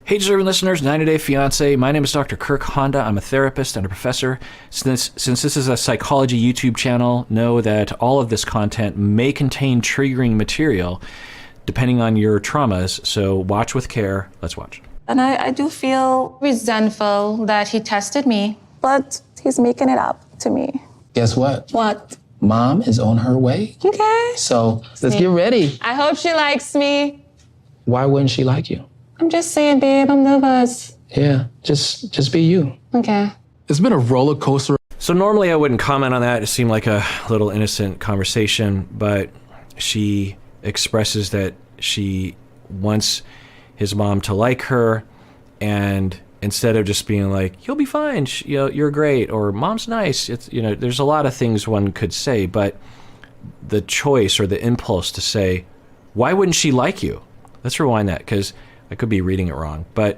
Hey, deserving listeners, 90-Day Fiancé. My name is Dr. Kirk Honda. I'm a therapist and a professor. Since this is a psychology YouTube channel, know that all of this content may contain triggering material depending on your traumas, so watch with care. Let's watch. And I do feel resentful that he tested me, but he's making it up to me. Guess what? What? Mom is on her way. Okay. So let's get ready. I hope she likes me. Why wouldn't she like you? I'm just saying, babe, I'm nervous. Yeah, just be you. Okay. It's been a roller coaster. So normally I wouldn't comment on that. It seemed like a little innocent conversation, but she expresses that she wants his mom to like her, and instead of just being like, you'll be fine, you're great, or mom's nice, it's, there's a lot of things one could say, but the choice or the impulse to say, why wouldn't she like you? Let's rewind that, because I could be reading it wrong, but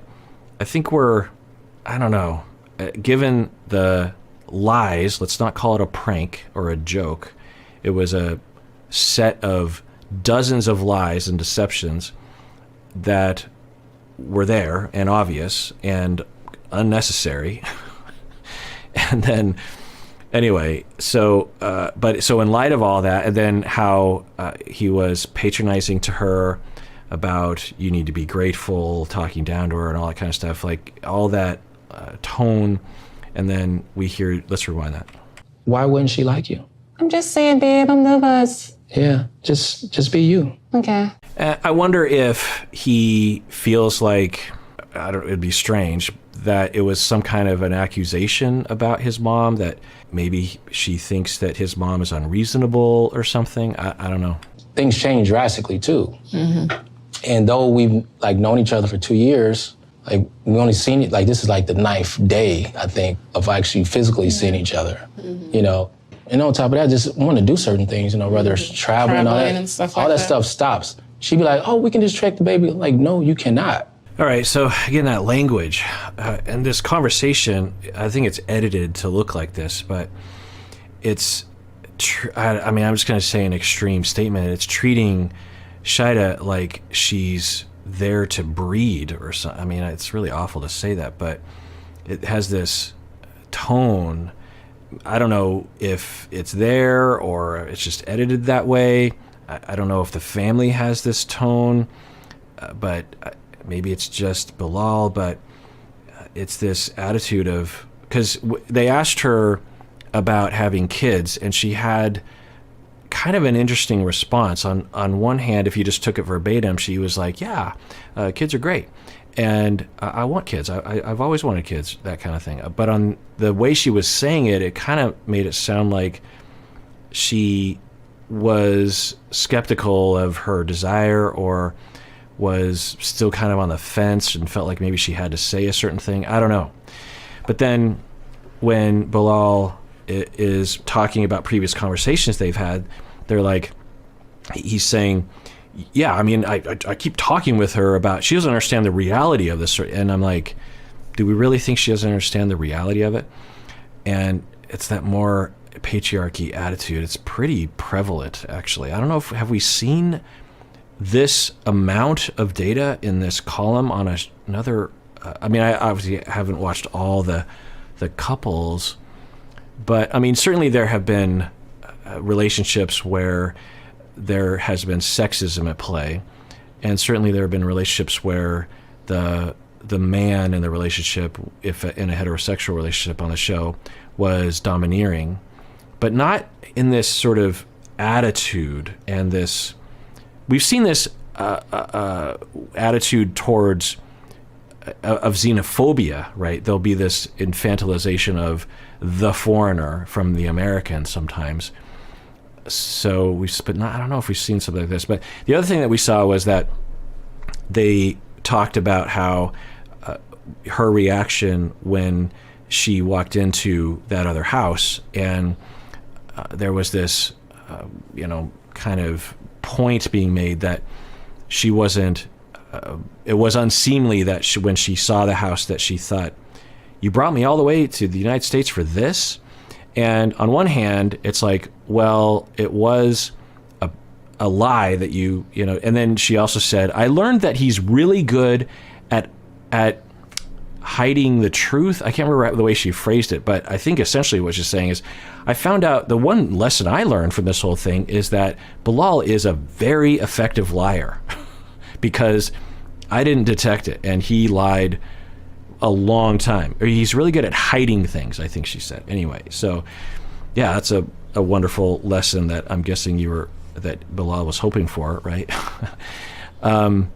I think I don't know, given the lies, let's not call it a prank or a joke. It was a set of dozens of lies and deceptions that were there and obvious and unnecessary. And then, anyway, so in light of all that, and then how he was patronizing to her about you need to be grateful, talking down to her and all that kind of stuff, like all that tone, and then we hear, let's rewind that. Why wouldn't she like you? I'm just saying, babe, I'm nervous. Yeah, just be you. Okay. I wonder if he feels like, it'd be strange, that it was some kind of an accusation about his mom, that maybe she thinks that his mom is unreasonable or something. I don't know. Things change drastically too. Mm-hmm. And though we've known each other for 2 years, we only seen it, this is the 9th day, I think, of actually physically seeing each other, And on top of that, just want to do certain things, whether it's traveling all that. And stuff all that stuff stops. She'd be like, oh, we can just track the baby. No, you cannot. All right, so again, that language and this conversation, I think it's edited to look like this, but it's, I'm just going to say an extreme statement. It's treating Shaeeda like she's there to breed or something. It's really awful to say that, but it has this tone. I don't know if it's there or it's just edited that way. I don't know if the family has this tone, but maybe it's just Bilal, but it's this attitude of, because they asked her about having kids, and she had kind of an interesting response. On one hand, if you just took it verbatim, she was like, yeah, kids are great. And I want kids. I've always wanted kids, that kind of thing. But on the way she was saying it, it kind of made it sound like she was skeptical of her desire, or was still kind of on the fence and felt like maybe she had to say a certain thing. I don't know. But then when Bilal is talking about previous conversations they've had, they're like, he's saying, yeah, I keep talking with her about, she doesn't understand the reality of this. And I'm like, do we really think she doesn't understand the reality of it? And it's that more patriarchy attitude. It's pretty prevalent, actually. I don't know have we seen this amount of data in this column on another, I obviously haven't watched all the couples, but certainly there have been relationships where there has been sexism at play, and certainly there have been relationships where the man in the relationship, if in a heterosexual relationship on the show, was domineering, but not in this sort of attitude and this. We've seen this attitude towards of xenophobia, right? There'll be this infantilization of the foreigner from the Americans sometimes. So I don't know if we've seen something like this. But the other thing that we saw was that they talked about how her reaction when she walked into that other house, and there was this, kind of point being made that she wasn't. It was unseemly that when she saw the house that she thought, you brought me all the way to the United States for this? And on one hand, it's like, well, it was a lie that you know. And then she also said, I learned that he's really good at at hiding the truth. I can't remember the way she phrased it, but I think essentially what she's saying is, I found out the one lesson I learned from this whole thing is that Bilal is a very effective liar because I didn't detect it, and he lied a long time. Or he's really good at hiding things, I think she said. Anyway, so yeah, that's a wonderful lesson that I'm guessing that Bilal was hoping for, right? But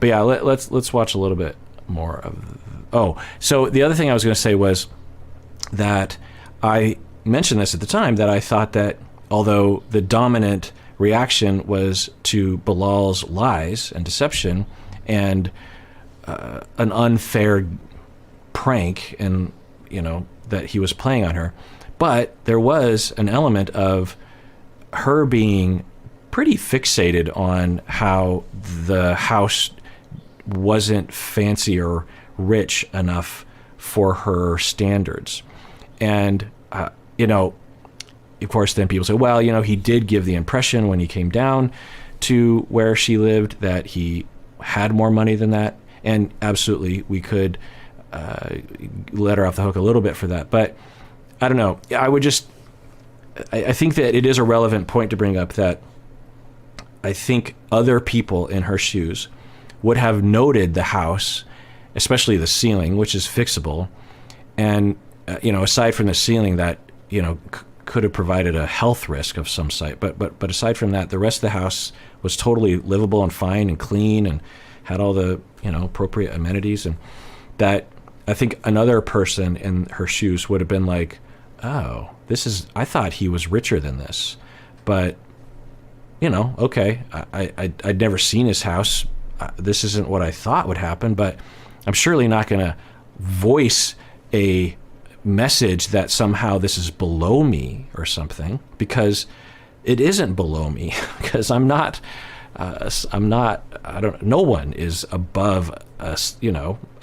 yeah, let's watch a little bit more of. Oh, so the other thing I was going to say was that I mentioned this at the time, that I thought that although the dominant reaction was to Bilal's lies and deception and an unfair prank, and that he was playing on her, but there was an element of her being pretty fixated on how the house wasn't fancy or rich enough for her standards. And, of course, then people say, well, he did give the impression when he came down to where she lived that he had more money than that. And absolutely, we could let her off the hook a little bit for that. But I don't know. I think that it is a relevant point to bring up, that I think other people in her shoes would have noted the house, especially the ceiling, which is fixable. And, aside from the ceiling that, could have provided a health risk of some sort. But aside from that, the rest of the house was totally livable and fine and clean and had all the, appropriate amenities. And that I think another person in her shoes would have been like, oh, I thought he was richer than this. But, okay, I'd never seen his house. This isn't what I thought would happen, but I'm surely not going to voice a message that somehow this is below me or something, because it isn't below me, because no one is above a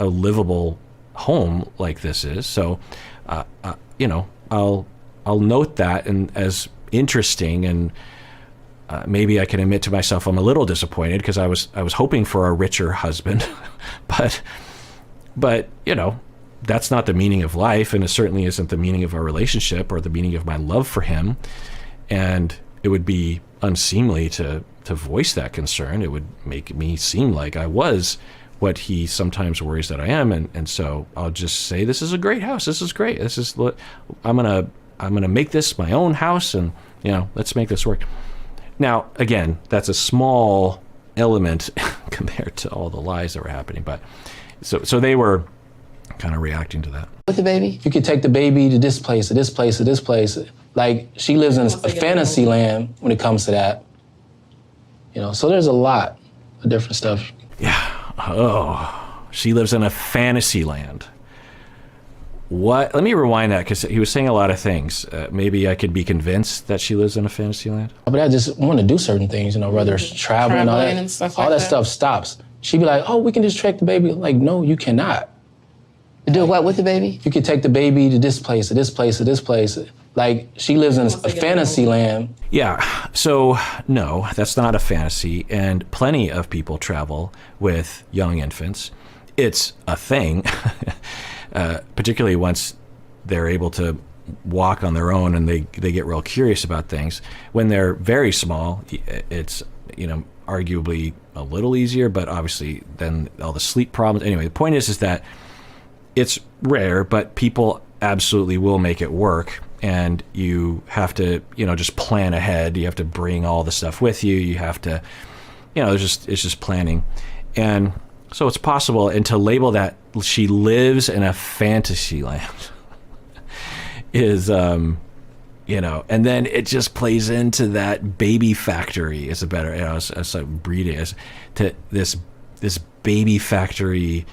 livable home like this is. So, I'll note that and as interesting, and maybe I can admit to myself I'm a little disappointed because I was hoping for a richer husband, but that's not the meaning of life, and it certainly isn't the meaning of our relationship or the meaning of my love for him. And it would be unseemly to voice that concern. It would make me seem like I was what he sometimes worries that I am, and so I'll just say, this is a great house. This is great. I'm gonna make this my own house, and let's make this work. Now, again, that's a small element compared to all the lies that were happening, but so they were kind of reacting to that. With the baby? You could take the baby to this place, to this place, to this place. Like, she lives in a fantasy land when it comes to that. So there's a lot of different stuff. Yeah. Oh, she lives in a fantasy land. What? Let me rewind that, because he was saying a lot of things. Maybe I could be convinced that she lives in a fantasy land. But I just want to do certain things, whether it's traveling, all that. And stuff all like that stuff stops. She'd be like, oh, we can just track the baby. Like, no, you cannot. Do what with the baby? You could take the baby to this place, to this place, to this place. Like, she lives in a fantasy land. Yeah, so no, that's not a fantasy, and plenty of people travel with young infants. It's a thing, particularly once they're able to walk on their own and they get real curious about things. When they're very small, it's, arguably a little easier, but obviously then all the sleep problems. Anyway, the point is that it's rare, but people absolutely will make it work. And you have to, just plan ahead. You have to bring all the stuff with you. You have to, it's just planning. And so it's possible. And to label that she lives in a fantasy land is, and then it just plays into that baby factory is a better, it's like breeding, as to this baby factory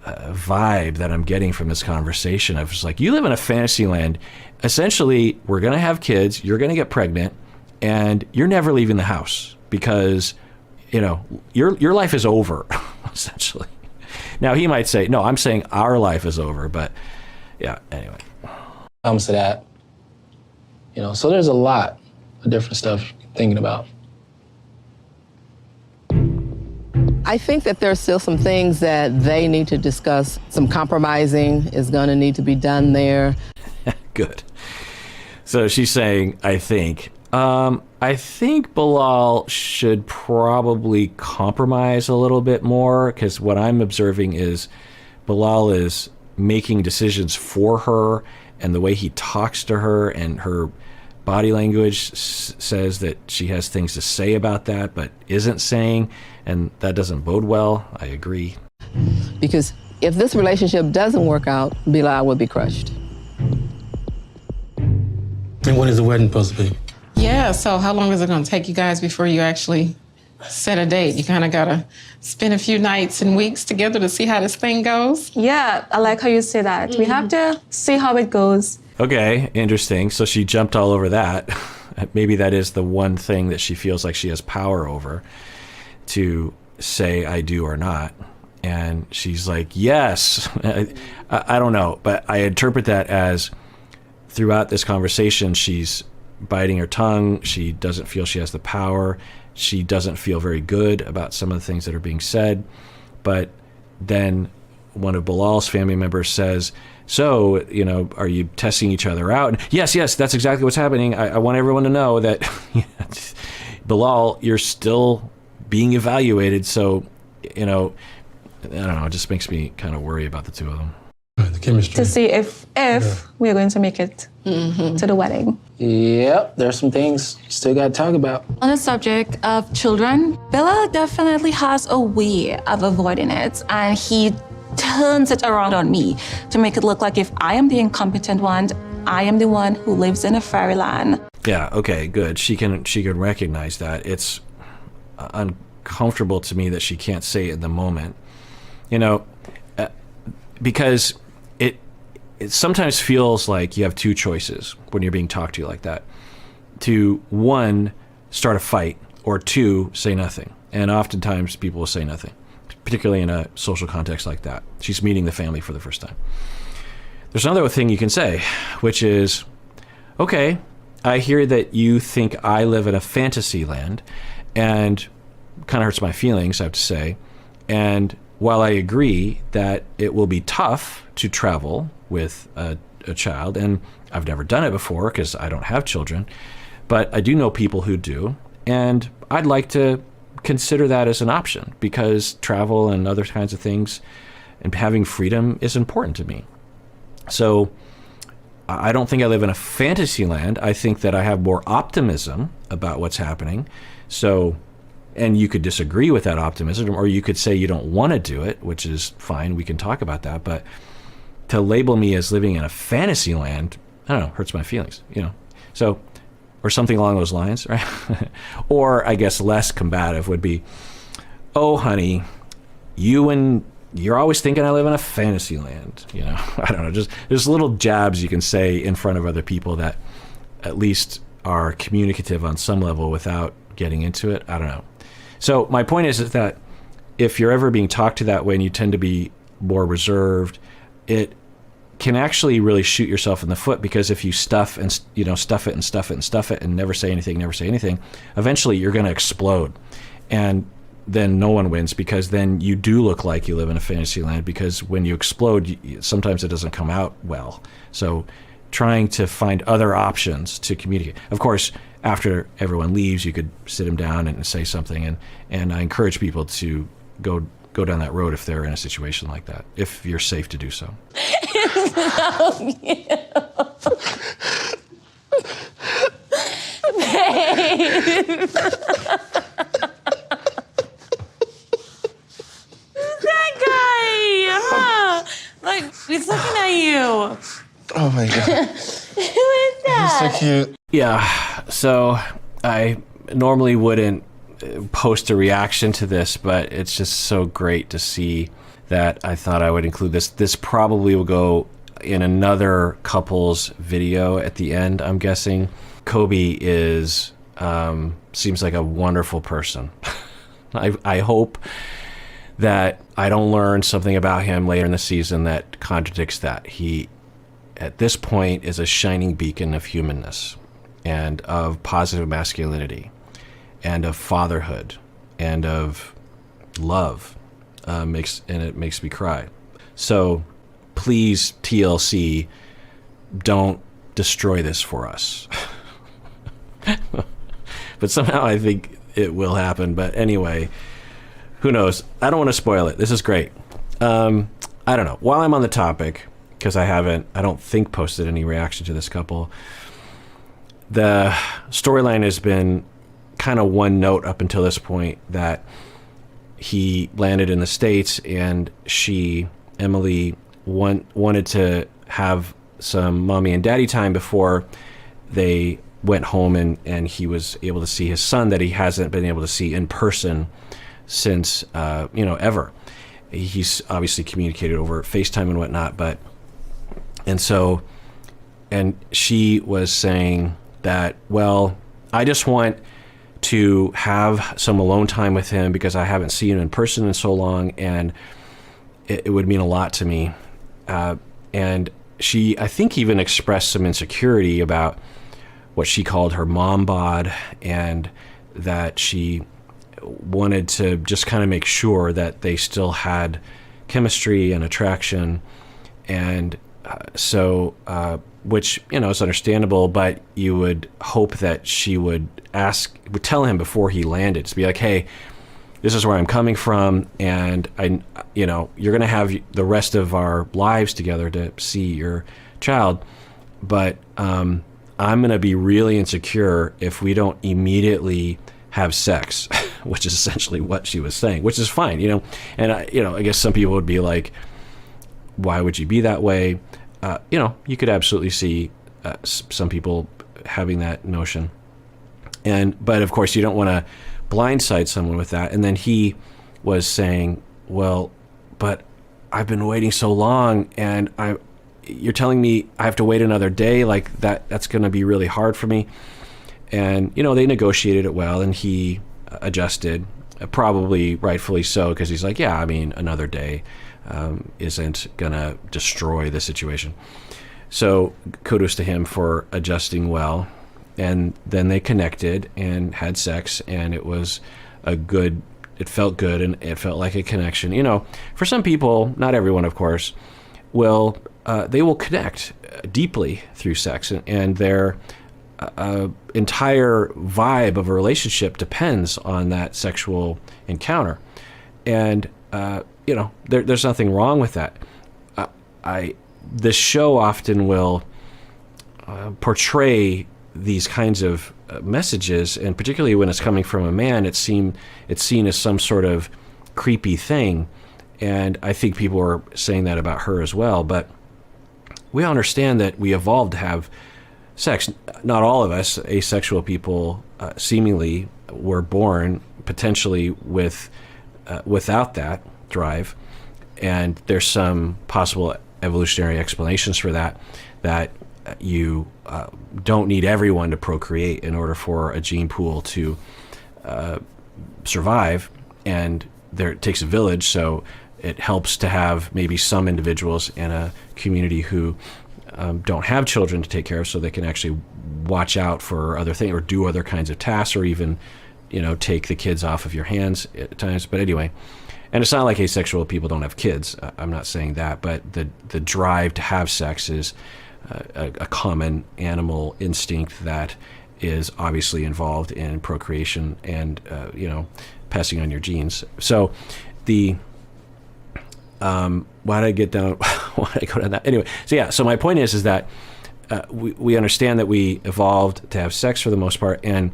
vibe that I'm getting from this conversation of just like, you live in a fantasy land. Essentially, we're going to have kids, you're going to get pregnant, and you're never leaving the house because, your life is over, essentially. Now, he might say, no, I'm saying our life is over, but yeah, anyway. Comes to that, so there's a lot of different stuff thinking about. I think that there's still some things that they need to discuss. Some compromising is going to need to be done there. Good. So she's saying, I think. I think Bilal should probably compromise a little bit more, because what I'm observing is Bilal is making decisions for her, and the way he talks to her and her body language says that she has things to say about that, but isn't saying, and that doesn't bode well. I agree. Because if this relationship doesn't work out, Bilal will be crushed. And when is the wedding supposed to be? Yeah, so how long is it going to take you guys before you actually set a date? You kind of got to spend a few nights and weeks together to see how this thing goes? Yeah, I like how you say that. We have to see how it goes. Okay, interesting. So she jumped all over that. Maybe that is the one thing that she feels like she has power over, to say I do or not. And she's like, yes. I don't know, but I interpret that as throughout this conversation, she's biting her tongue. She doesn't feel she has the power. She doesn't feel very good about some of the things that are being said. But then one of Bilal's family members says, so, are you testing each other out? And yes, that's exactly what's happening. I want everyone to know that Bilal, you're still being evaluated. So, I don't know, it just makes me kind of worry about the two of them. The chemistry. To see if we're going to make it to the wedding. Yep, there's some things still got to talk about. On the subject of children, Bilal definitely has a way of avoiding it, and he turns it around on me to make it look like if I am the incompetent one, I am the one who lives in a fairyland. Yeah, okay, good. She can recognize that. It's uncomfortable to me that she can't say it in the moment. Because it sometimes feels like you have two choices when you're being talked to like that. To, one, start a fight, or two, say nothing. And oftentimes people will say nothing, particularly in a social context like that. She's meeting the family for the first time. There's another thing you can say, which is, okay, I hear that you think I live in a fantasy land, and kind of hurts my feelings, I have to say. And while I agree that it will be tough to travel with a child, and I've never done it before because I don't have children, but I do know people who do, and I'd like to consider that as an option, because travel and other kinds of things and having freedom is important to me. So I don't think I live in a fantasy land. I think that I have more optimism about what's happening. So, and you could disagree with that optimism, or you could say you don't want to do it, which is fine. We can talk about that. But to label me as living in a fantasy land, I don't know, hurts my feelings, So, or something along those lines, right? Or I guess less combative would be, oh, honey, you're always thinking I live in a fantasy land. I don't know, just there's little jabs you can say in front of other people that at least are communicative on some level without getting into it. I don't know. So my point is that if you're ever being talked to that way and you tend to be more reserved, it can actually really shoot yourself in the foot, because if you stuff it and never say anything, eventually you're going to explode. And then no one wins, because then you do look like you live in a fantasy land, because when you explode, sometimes it doesn't come out well. So trying to find other options to communicate. Of course, after everyone leaves, you could sit them down and say something. And I encourage people to go down that road if they're in a situation like that, if you're safe to do so. That guy! Like, he's looking at you. Oh my God. Who is that? He's so cute. Yeah, so I normally wouldn't post a reaction to this, but it's just so great to see that I thought I would include this. This probably will go in another couple's video at the end, I'm guessing. Kobe is, seems like a wonderful person. I hope that I don't learn something about him later in the season that contradicts that. He, at this point, is a shining beacon of humanness and of positive masculinity and of fatherhood and of love, it makes me cry. So please, TLC, don't destroy this for us. But somehow I think it will happen. But anyway, who knows? I don't want to spoil it. This is great. I don't know. While I'm on the topic, because I don't think posted any reaction to this couple, the storyline has been kind of one note up until this point, that he landed in the States and Emily, wanted to have some mommy and daddy time before they went home, and he was able to see his son that he hasn't been able to see in person since, ever. He's obviously communicated over FaceTime and whatnot, and she was saying that, well, I just want to have some alone time with him because I haven't seen him in person in so long, and it would mean a lot to me. And she, I think, even expressed some insecurity about what she called her mom bod, and that she wanted to just kind of make sure that they still had chemistry and attraction. And which, is understandable, but you would hope that she would tell him before he landed, to be like, hey, this is where I'm coming from, and you're going to have the rest of our lives together to see your child, but I'm going to be really insecure if we don't immediately have sex, which is essentially what she was saying, which is fine, and I guess some people would be like, why would you be that way? You could absolutely see some people having that notion, but of course you don't want to blindside someone with that. And then he was saying, well, but I've been waiting so long, and you're telling me I have to wait another day, like that's going to be really hard for me. And they negotiated it well, and he adjusted, probably rightfully so, because he's like, yeah, I mean, another day isn't gonna destroy the situation. So kudos to him for adjusting well. And then they connected and had sex, and it felt good, and it felt like a connection. For some people, not everyone, of course, they will connect deeply through sex, and their entire vibe of a relationship depends on that sexual encounter. And there's nothing wrong with that. This show often will portray these kinds of messages, and particularly when it's coming from a man, it's seen as some sort of creepy thing. And I think people are saying that about her as well. But we understand that we evolved to have sex. Not all of us asexual people seemingly were born potentially without that drive, and there's some possible evolutionary explanations for that you don't need everyone to procreate in order for a gene pool to survive, and it takes a village, so it helps to have maybe some individuals in a community who don't have children to take care of, so they can actually watch out for other things or do other kinds of tasks, or even take the kids off of your hands at times. But anyway, and it's not like asexual people don't have kids. I'm not saying that, but the drive to have sex is a common animal instinct that is obviously involved in procreation and passing on your genes. So why did I get down? Why did I go down that? Anyway, so my point is that we understand that we evolved to have sex for the most part, and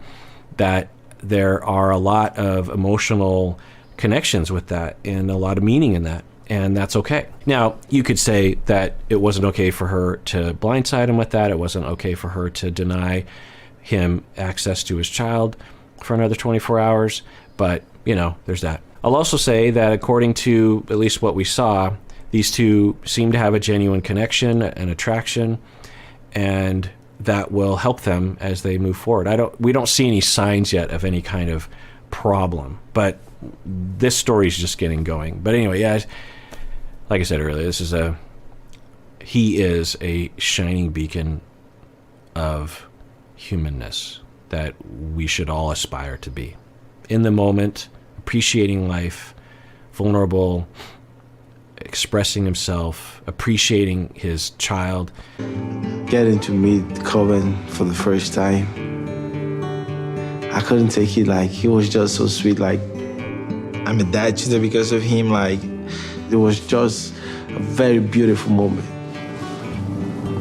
that there are a lot of emotional connections with that and a lot of meaning in that, and that's okay. Now, you could say that it wasn't okay for her to blindside him with that. It wasn't okay for her to deny him access to his child for another 24 hours, but there's that. I'll also say that according to at least what we saw, these two seem to have a genuine connection and attraction, and that will help them as they move forward. We don't see any signs yet of any kind of problem, but this story is just getting going. But anyway, like I said earlier, he is a shining beacon of humanness that we should all aspire to be. In the moment, appreciating life, vulnerable, expressing himself, appreciating his child. Getting to meet Coben for the first time, I couldn't take it. Like, he was just so sweet. Like, I'm a dad today because of him. Like, it was just a very beautiful moment.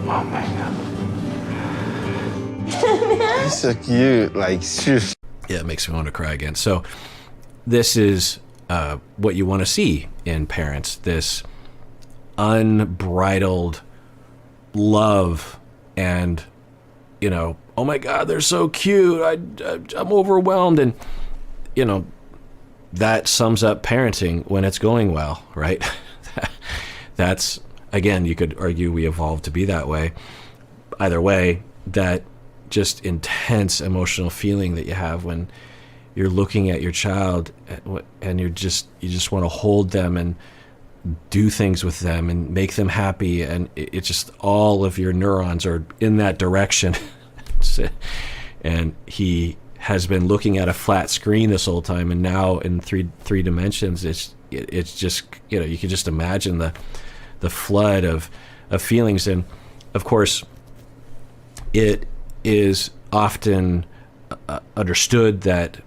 Oh my God. He's so cute, like, seriously. Yeah, it makes me want to cry again. So this is what you want to see in parents, this unbridled love and, you know, oh my God, they're so cute. I'm overwhelmed. And, you know, that sums up parenting when it's going well, right? That's, again, you could argue we evolved to be that way. Either way, that just intense emotional feeling that you have when you're looking at your child and you just want to hold them and do things with them and make them happy, and it's just all of your neurons are in that direction. And he has been looking at a flat screen this whole time, and now in three dimensions, it's just, you know, you can just imagine the flood of feelings. And of course, it is often understood that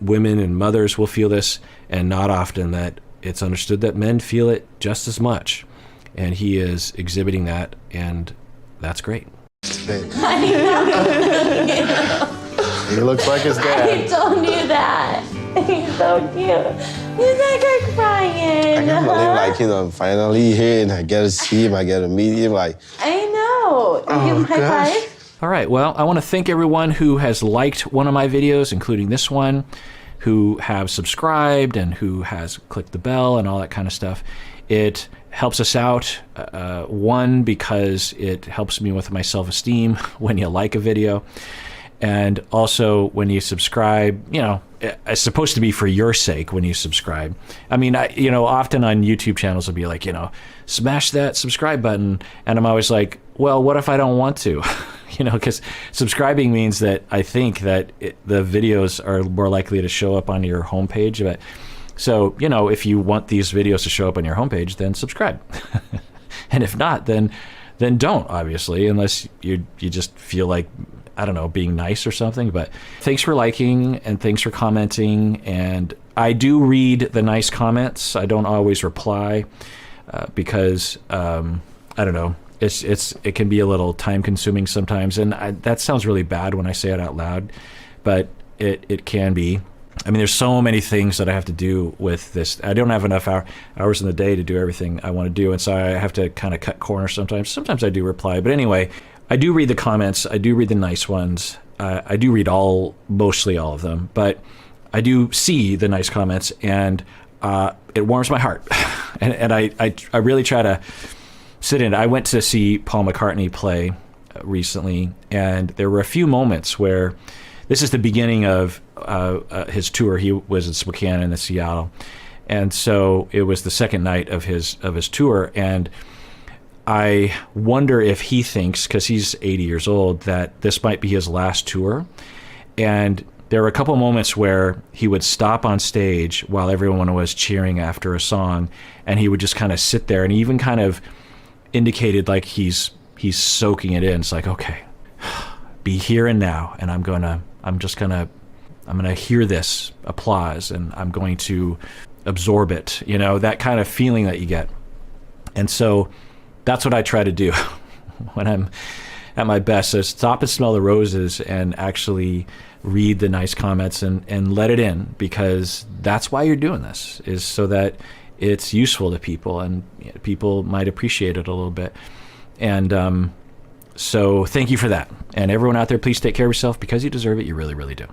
women and mothers will feel this, and not often that it's understood that men feel it just as much. And he is exhibiting that, and that's great. He looks like his dad. I told you that. He's so cute. He's like crying. I can't believe, like, you know, finally here, and I get to see him, I get to meet him, like. I know. Give him high five. All right, well, I want to thank everyone who has liked one of my videos, including this one, who have subscribed and who has clicked the bell and all that kind of stuff. It helps us out, one, because it helps me with my self-esteem when you like a video. And also, when you subscribe, you know, it's supposed to be for your sake when you subscribe. I mean, you know, often on YouTube channels will be like, you know, smash that subscribe button. And I'm always like, well, what if I don't want to? You know, because subscribing means that I think that the videos are more likely to show up on your homepage. But so, you know, if you want these videos to show up on your homepage, then subscribe. And if not, then don't, obviously, unless you just feel like, I don't know, being nice or something. But thanks for liking and thanks for commenting. And I do read the nice comments. I don't always reply because I don't know. It can be a little time consuming sometimes, and that sounds really bad when I say it out loud, but it can be. I mean, there's so many things that I have to do with this. I don't have enough hours in the day to do everything I want to do, and so I have to kind of cut corners sometimes. Sometimes I do reply, but anyway, I do read the comments. I do read the nice ones. I do read mostly all of them, but I do see the nice comments, and it warms my heart. and I really try to sit in. I went to see Paul McCartney play recently, and there were a few moments where this is the beginning of his tour. He was in Spokane and in Seattle, and so it was the second night of his tour. And I wonder if he thinks, because he's 80 years old, that this might be his last tour. And there were a couple moments where he would stop on stage while everyone was cheering after a song, and he would just kind of sit there, and he even kind of indicated like he's soaking it in. It's like, okay, be here and now, and I'm gonna hear this applause, and I'm going to absorb it, you know, that kind of feeling that you get. And so that's what I try to do when I'm at my best. So stop and smell the roses and actually read the nice comments and let it in, because that's why you're doing this, is so that it's useful to people and people might appreciate it a little bit. And so thank you for that. And everyone out there, please take care of yourself, because you deserve it. You really, really do.